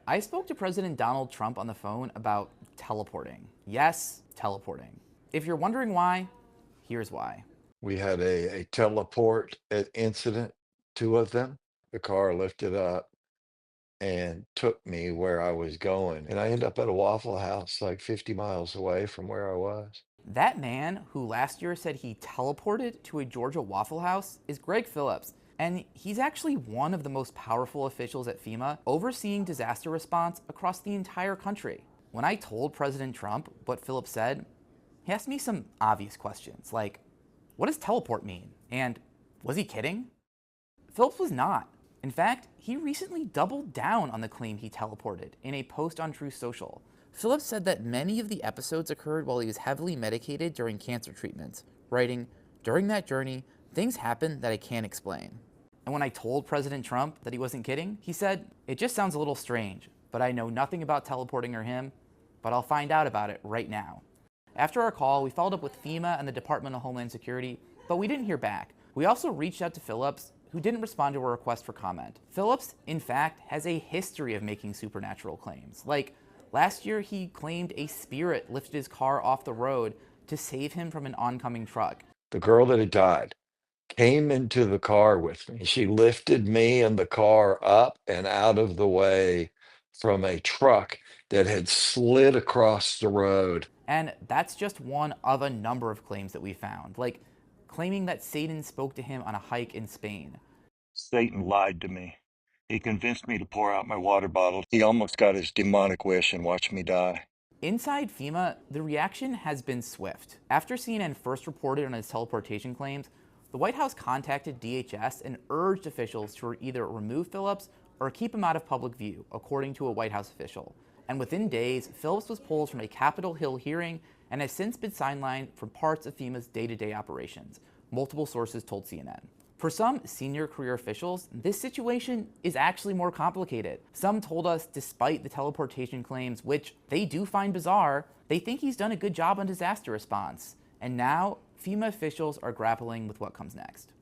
I spoke to President Donald Trump on the phone about teleporting. Yes, teleporting. If you're wondering why, here's why. We had a teleport incident, two of them. The car lifted up and took me where I was going. And I ended up at a Waffle House like 50 miles away from where I was. That man who last year said he teleported to a Georgia Waffle House is Greg Phillips. And he's actually one of the most powerful officials at FEMA overseeing disaster response across the entire country. When I told President Trump what Phillips said, he asked me some obvious questions like, what does teleport mean? And was he kidding? Phillips was not. In fact, he recently doubled down on the claim he teleported in a post on Truth Social. Phillips said that many of the episodes occurred while he was heavily medicated during cancer treatments, writing, "During that journey, things happened that I can't explain." And when I told President Trump that he wasn't kidding, he said, "It just sounds a little strange, but I know nothing about teleporting or him, but I'll find out about it right now." After our call, we followed up with FEMA and the Department of Homeland Security, but we didn't hear back. We also reached out to Phillips, who didn't respond to a request for comment. Phillips, in fact, has a history of making supernatural claims. Like, last year he claimed a spirit lifted his car off the road to save him from an oncoming truck. The girl that had died came into the car with me. She lifted me and the car up and out of the way from a truck that had slid across the road. And that's just one of a number of claims that we found, like claiming that Satan spoke to him on a hike in Spain. Satan lied to me. He convinced me to pour out my water bottle. He almost got his demonic wish and watched me die. Inside FEMA, the reaction has been swift. After CNN first reported on his teleportation claims, the White House contacted DHS and urged officials to either remove Phillips or keep him out of public view, according to a White House official. And within days, Phillips was pulled from a Capitol Hill hearing and has since been sidelined from parts of FEMA's day-to-day operations, multiple sources told CNN. For some senior career officials, this situation is actually more complicated. Some told us despite the teleportation claims, which they do find bizarre, they think he's done a good job on disaster response. And now, FEMA officials are grappling with what comes next.